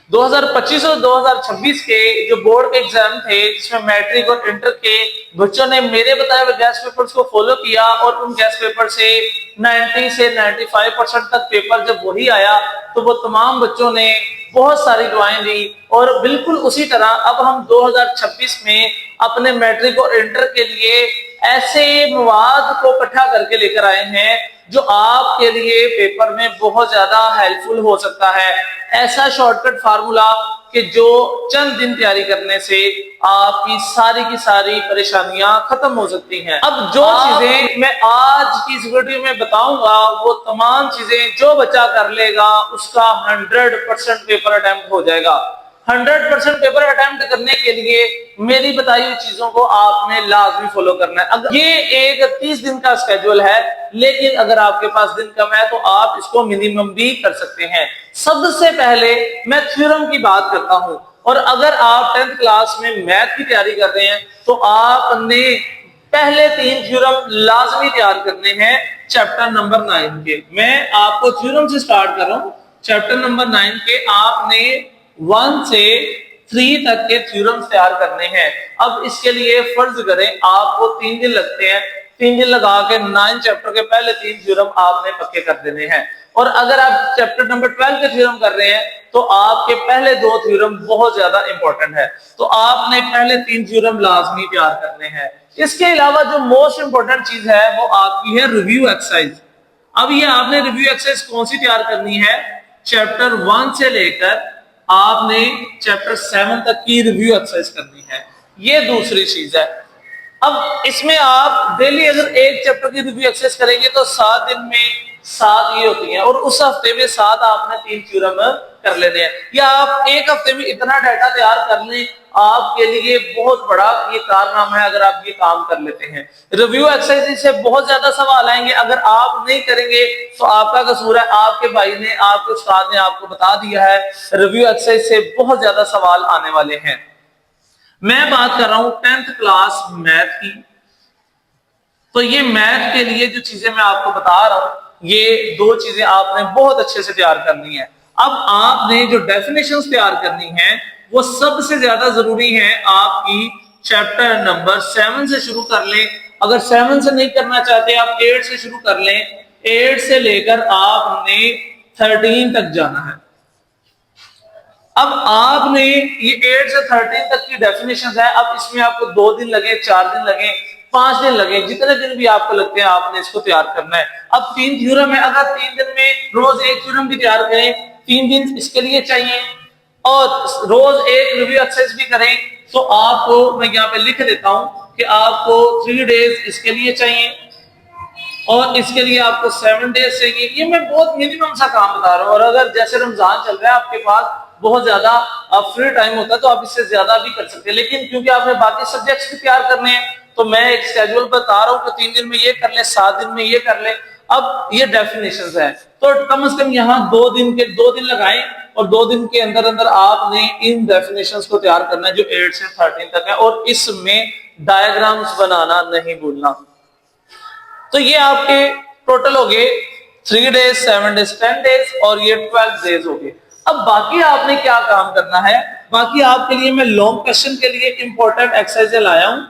2025 और 2026 के जो बोर्ड के एग्जाम थे, जिसमें मैट्रिक और इंटर के बच्चों ने मेरे बताए हुए गैस पेपर्स को फॉलो किया और उन गैस पेपर से 90 से 95% तक पेपर जब वही आया तो वो तमाम बच्चों ने बहुत सारी दुआएं दी। और बिल्कुल उसी तरह अब हम 2026 में अपने मैट्रिक और इंटर के लिए ऐसे मवाद को इकट्ठा करके लेकर आए हैं जो आपके लिए पेपर में बहुत ज्यादा हेल्पफुल हो सकता है। ऐसा शॉर्टकट फार्मूला कि जो चंद दिन तैयारी करने से आपकी सारी की सारी परेशानियां खत्म हो सकती हैं। अब जो चीजें मैं आज की इस वीडियो में बताऊंगा वो तमाम चीजें जो बच्चा कर लेगा उसका 100% पेपर अटेम्प्ट हो जाएगा। 100% पेपर अटेम्प्ट करने के लिए मेरी बताई हुई चीजों को आपने लाजमी फॉलो करना है। अगर ये एक 30 दिन का स्केड्यूल है, लेकिन अगर आपके पास दिन कम है तो आप इसको मिनिमम भी कर सकते हैं। सबसे पहले मैं थ्योरम की बात करता हूं, और अगर आप 10th क्लास में मैथ की तैयारी कर रहे हैं तो आपने पहले 3 थ्योरम लाजमी तैयार करने हैं चैप्टर नंबर 9 के। मैं आपको थ्योरम से स्टार्ट कर रहा हूं। चैप्टर नंबर 9 के आपने 1 से 3 तक के थ्योरम्स तैयार करने हैं। अब इसके लिए फर्ज करें आपको 3 दिन लगते हैं, 3 दिन लगा के 9 चैप्टर के पहले 3 थ्योरम आपने पक्के कर देने हैं। और अगर आप चैप्टर नंबर 12 के थ्योरम कर रहे हैं तो आपके पहले 2 थ्योरम बहुत ज्यादा इंपॉर्टेंट है, तो आपने पहले 3 थ्योरम लाजमी तैयार करने हैं। इसके अलावा जो मोस्ट इंपॉर्टेंट चीज है वो आपकी है रिव्यू एक्सरसाइज। अब ये आपने रिव्यू एक्सरसाइज कौन सी तैयार करनी है? चैप्टर 1 से लेकर आपने चैप्टर 7 तक की रिव्यू एक्सरसाइज करनी है। ये दूसरी चीज है। अब इसमें आप डेली अगर एक चैप्टर की रिव्यू एक्सरसाइज करेंगे तो 7 दिन में 7 ये होती हैं, और उस हफ्ते में 7 आपने 3 थ्योरम कर लेने हैं। या आप एक हफ्ते में इतना डाटा तैयार कर लें, आपके लिए बहुत बड़ा ये कारनामा है अगर आप ये काम कर लेते हैं। रिव्यू एक्सरसाइज से बहुत ज्यादा सवाल आएंगे, अगर आप नहीं करेंगे तो आपका कसूर है। आपके भाई ने, आपके उस्ताद ने आपको बता दिया है रिव्यू एक्सरसाइज से बहुत ज्यादा सवाल आने वाले हैं। मैं बात कर रहा हूं 10th क्लास मैथ की, तो ये मैथ के लिए जो चीजें मैं आपको बता रहा हूं ये 2 चीजें आपने बहुत अच्छे से तैयार करनी है। अब आपने जो डेफिनेशंस तैयार करनी है वो सबसे ज्यादा जरूरी है। आपकी चैप्टर नंबर 7 से शुरू कर लें, अगर 7 से नहीं करना चाहते आप 8 से शुरू कर लें। 8 से लेकर आपने 13 तक जाना है। अब आपने ये 8 से 13 तक की डेफिनेशन है। अब इसमें आपको 2 दिन लगे, 4 दिन लगे, 5 दिन लगे, जितने दिन भी आपको लगते हैं आपने इसको तैयार करना है। अब 3 थ्योरम है, अगर 3 दिन में रोज एक थ्योरम भी तैयार करें, 3 दिन इसके लिए चाहिए, और रोज एक रिव्यू एक्सरसाइज भी करें, तो आपको मैं यहाँ पे लिख देता हूं कि आपको 3 डेज इसके लिए चाहिए और इसके लिए आपको 7 डेज चाहिए। ये मैं बहुत मिनिमम सा काम बता रहा हूँ। और अगर जैसे रमजान चल रहा है आपके पास बहुत ज्यादा फ्री टाइम होता है तो आप इससे ज्यादा भी कर सकते हैं, लेकिन क्योंकि आपने बाकी सब्जेक्ट्स भी तैयार करने हैं तो मैं एक शेड्यूल बता रहा हूँ कि 3 दिन में ये कर ले, 7 दिन में ये कर ले। अब ये डेफिनेशंस है, तो कम से कम यहाँ 2 दिन लगाएं, और 2 दिन के अंदर अंदर आपने इन डेफिनेशंस को तैयार करना है जो 8 से 13 तक है, और इसमें डायग्राम्स बनाना नहीं भूलना। तो ये आपके टोटल हो गए 3 डेज, 7 डेज, 10 डेज, और ये 12 डेज हो गए। अब बाकी आपने क्या काम करना है? बाकी आपके लिए मैं लॉन्ग क्वेश्चन के लिए इंपॉर्टेंट एक्सरसाइज लाया हूं।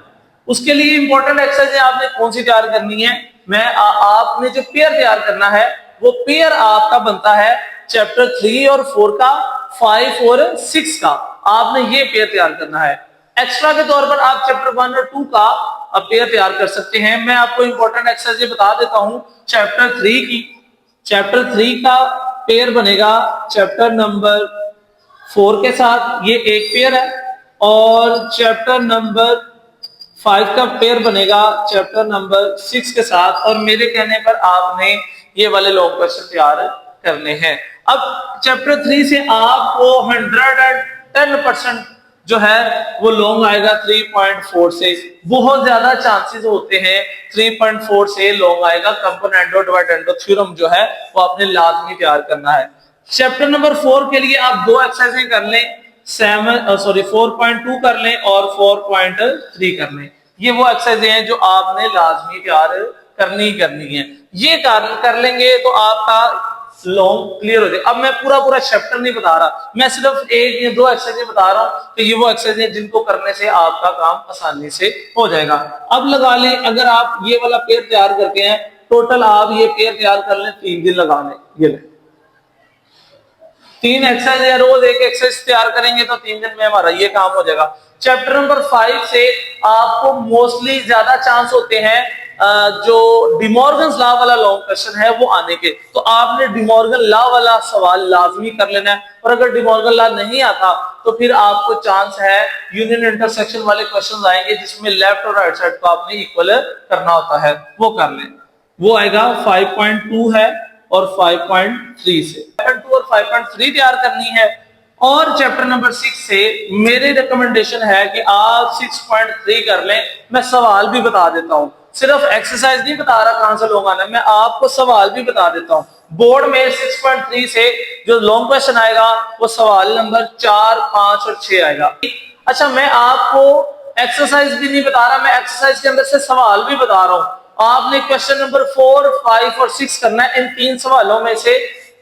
उसके लिए इंपॉर्टेंट एक्सरसाइज आपने कौन सी तैयार करनी है? आपने जो पेयर तैयार करना है वो पेयर आपका बनता है चैप्टर 3 और 4 का, 5 और 6 का। आपने ये पेयर तैयार करना है। एक्स्ट्रा के तौर पर आप चैप्टर 1 और 2 का पेयर तैयार कर सकते हैं। मैं आपको इंपॉर्टेंट एक्सरसाइज बता देता हूं चैप्टर 3 की। चैप्टर 3 का पेयर बनेगा चैप्टर नंबर 4 के साथ, ये एक पेयर है, और चैप्टर नंबर 5 का पेयर बनेगा चैप्टर नंबर 6 के साथ। और मेरे कहने पर आपने ये वाले लॉन्ग क्वेश्चन तैयार करने हैं। अब चैप्टर 3 से आपको 110% जो है वो लॉन्ग आएगा 3.4 से। बहुत ज्यादा चांसेस होते हैं 3.4 से लॉन्ग आएगा। कंपोनेंटो डिवाइडेंडो थ्योरम जो है वो आपने लाजमी तैयार करना है। चैप्टर नंबर 4 के लिए आप 2 एक्सरसाइजें कर लें, 4.2 कर लें और 4.3 कर लें। ये वो एक्सरसाइजें हैं जो आपने लाजमी तैयार करनी है। ये कर लेंगे तो आपका लॉन्ग क्लियर हो जाए। अब मैं पूरा पूरा चैप्टर नहीं बता रहा, मैं सिर्फ एक या दो एक्सरसाइज बता रहा हूं, तो ये वो एक्सरसाइज है जिनको करने से आपका काम आसानी से हो जाएगा। अब लगा लें अगर आप ये वाला पेयर तैयार करके हैं, टोटल आप ये पेयर तैयार कर लें 3 दिन लगा लें, ये लें 3 एक्सरसाइज या रोज एक एक्सरसाइज तैयार करेंगे तो 3 दिन में हमारा ये काम हो जाएगा। चैप्टर नंबर 5 से आपको मोस्टली ज्यादा चांस होते हैं जो डिमॉर्गन लॉ वाला लॉन्ग क्वेश्चन है वो आने के, तो आपने डिमॉर्गन लॉ वाला सवाल लाजमी कर लेना है। और अगर डिमॉर्गन लॉ नहीं आता तो फिर आपको चांस है यूनियन इंटरसेक्शन वाले क्वेश्चन आएंगे जिसमें लेफ्ट और राइट साइड को आपने इक्वल करना होता है, वो कर लें। वो आएगा 5.2 है और 5.3 से 5.2 और 5.3 तैयार करनी है। और चैप्टर नंबर 6 से मेरी रिकमेंडेशन है कि आप 6.3 कर लें। मैं सवाल भी बता देता हूं, सिर्फ एक्सरसाइज नहीं बता रहा कहां से लॉन्ग आना है, मैं आपको सवाल भी बता देता हूं। बोर्ड में 6.3 से जो लॉन्ग क्वेश्चन आएगा वो सवाल नंबर 4, 5 और 6 आएगा। अच्छा, मैं आपको एक्सरसाइज भी नहीं बता रहा, मैं एक्सरसाइज के अंदर से सवाल भी बता रहा हूं। आपने क्वेश्चन नंबर 4, 5 और 6 करना है। इन 3 सवालों में से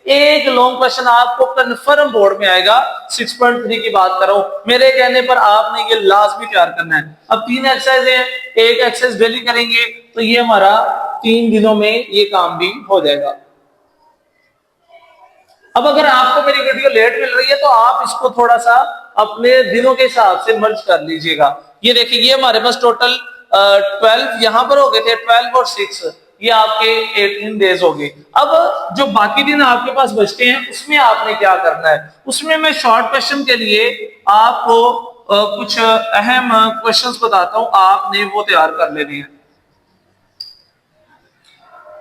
एक लॉन्ग क्वेश्चन आपको कंफर्म बोर्ड में आएगा। 6.3 की बात करो, मेरे कहने पर आपने ये लाजमी तैयार करना है। अब 3 एक्सरसाइज है, एक एक्सरसाइज डेली करेंगे तो ये हमारा 3 दिनों में ये काम भी हो जाएगा। अब अगर आपको मेरी वीडियो लेट मिल रही है तो आप इसको थोड़ा सा अपने दिनों के हिसाब से मर्ज कर लीजिएगा। ये देखिए, ये हमारे पास टोटल 12 यहां पर हो गए थे, 12 और 6 ये आपके 18 डेज हो गए। अब जो बाकी दिन आपके पास बचते हैं उसमें आपने क्या करना है, उसमें मैं शॉर्ट क्वेश्चन के लिए आपको कुछ अहम क्वेश्चंस बताता हूं, आपने वो तैयार कर लेने हैं।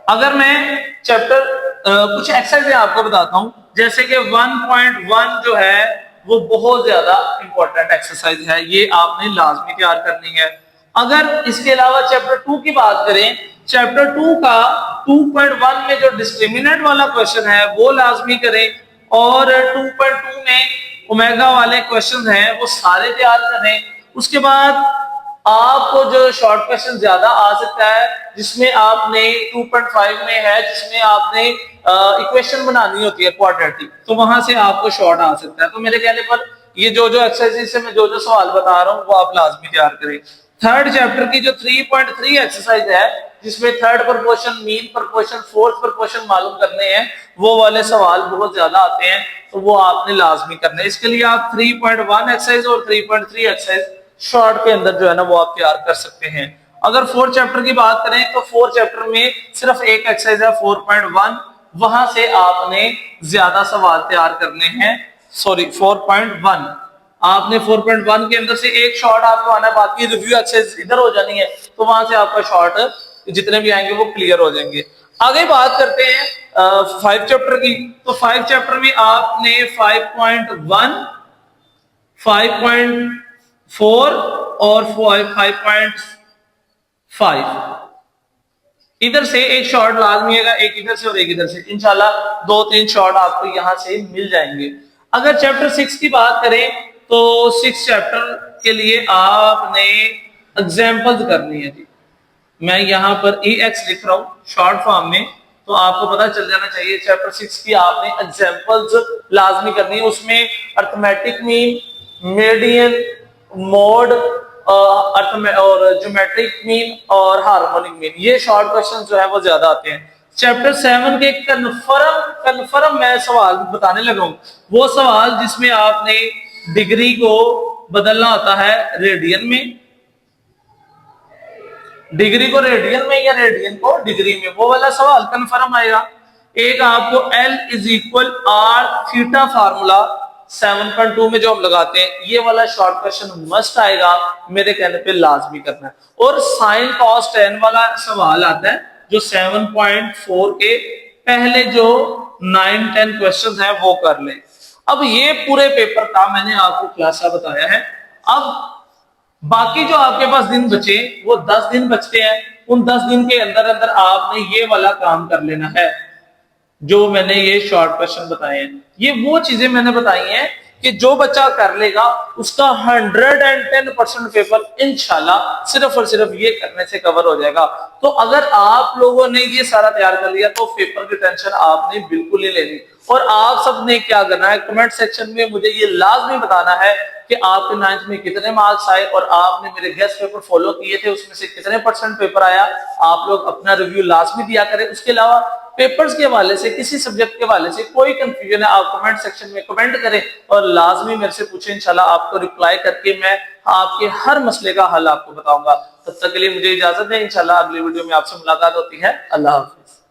अगर मैं चैप्टर कुछ एक्सरसाइज आपको बताता हूं, जैसे कि 1.1 जो है वो बहुत ज्यादा इंपॉर्टेंट एक्सरसाइज है, ये आपने लाजमी तैयार करनी है। अगर इसके अलावा चैप्टर 2 की बात करें, चैप्टर 2 का 2.1 में जो डिस्क्रिमिनेंट वाला क्वेश्चन है वो लाजमी करें, और 2.2 में ओमेगा वाले क्वेश्चन हैं वो सारे तैयार करें। उसके बाद आपको जो शॉर्ट क्वेश्चन ज्यादा आ सकता है जिसमें आपने 2.5 में है जिसमें आपने इक्वेशन बनानी होती है क्वाड्रेटिक, तो वहां से आपको शॉर्ट आ सकता है। तो मेरे कहने पर ये जो एक्सरसाइज से मैं जो सवाल बता रहा हूँ वो आप लाजमी तैयार करें। थर्ड चैप्टर की जो 3.3 एक्सरसाइज है जिसमें third proportion, mean proportion, fourth proportion मालूम करने हैं, वो वाले सवाल बहुत ज्यादा आते हैं, तो वो आपने लाजमी करने हैं। इसके लिए आप 3.1 एक्सरसाइज और 3.3 एक्सरसाइज शॉर्ट के अंदर जो है ना वो आप तैयार कर सकते हैं। अगर 4 चैप्टर की बात करें तो 4 चैप्टर में सिर्फ एक एक्सरसाइज है 4.1, वहां से आपने ज्यादा सवाल तैयार करने हैं। सॉरी 4.1, आपने 4.1 के अंदर से एक शॉर्ट आपको आना है, बाकी रिव्यू एक्सरसाइज इधर हो जानी है, तो वहां से आपका शॉर्ट जितने भी आएंगे वो क्लियर हो जाएंगे। आगे बात करते हैं 5 चैप्टर की, तो 5 चैप्टर में आपने 5.1, 5.4 और 5.5 इधर से एक शॉर्ट लाजमी है, एक इधर से और एक इधर से, इंशाल्लाह 2-3 शॉर्ट आपको यहां से मिल जाएंगे। अगर चैप्टर 6 की बात करें तो 6 चैप्टर के लिए आपने एग्जाम्पल्स करनी है जी। मैं यहां पर EX लिख रहा हूं शॉर्ट फॉर्म में, तो आपको पता चल जाना चाहिए चैप्टर 6 की आपने एग्जाम्पल्स लाजमी करनी है। उसमें अर्थमेटिक मीन, मीडियन, मोड और ज्योमेट्रिक मीन और हार्मोनिक मीन, ये शॉर्ट क्वेश्चन जो है वो ज्यादा आते हैं। चैप्टर 7 के कन्फर्म मैं सवाल बताने लगा हूं, वो सवाल जिसमें आपने डिग्री को बदलना होता है रेडियन में, डिग्री को रेडियन में या रेडियन को डिग्री में, वो वाला सवाल कन्फर्म आएगा। एक आपको L = R थीटा फार्मूला 7.2 में जो हम लगाते हैं, ये वाला शॉर्ट क्वेश्चन मस्ट आएगा, मेरे कहने पे लाजमी करना है। और साइन कॉस टेन वाला सवाल आता है जो 7.4 के पहले जो 9-10 क्वेश्चन है वो कर ले। अब ये पूरे पेपर का मैंने आपको खुलासा बताया है। अब बाकी जो आपके पास दिन बचे वो 10 दिन बचते हैं, उन 10 दिन के अंदर अंदर आपने ये वाला काम कर लेना है जो मैंने ये शॉर्ट क्वेश्चन बताए हैं। ये वो चीजें मैंने बताई हैं कि जो बच्चा कर लेगा उसका 110% पेपर इंशाल्लाह सिर्फ और सिर्फ ये करने से कवर हो जाएगा। तो अगर आप लोगों ने ये सारा तैयार कर लिया तो पेपर की टेंशन आपने बिल्कुल नहीं लेनी। और आप सबने क्या करना है, कमेंट सेक्शन में मुझे ये लाजमी बताना है कि आपके 9th में कितने मार्क्स आए और आपने मेरे गेस्ट पेपर फॉलो किए थे उसमें से कितने % पेपर आया। आप लोग अपना रिव्यू लाजमी दिया करें। उसके अलावा पेपर्स के हवाले से, किसी सब्जेक्ट के हवाले से कोई कंफ्यूजन है, आप कमेंट सेक्शन में कमेंट करें और लाजमी मेरे से पूछें। इंशाल्लाह आपको रिप्लाई करके मैं आपके हर मसले का हल आपको बताऊंगा। तब तक के लिए मुझे इजाजत है, इंशाल्लाह अगली वीडियो में आपसे मुलाकात होती है। अल्लाह हाफ़िज़।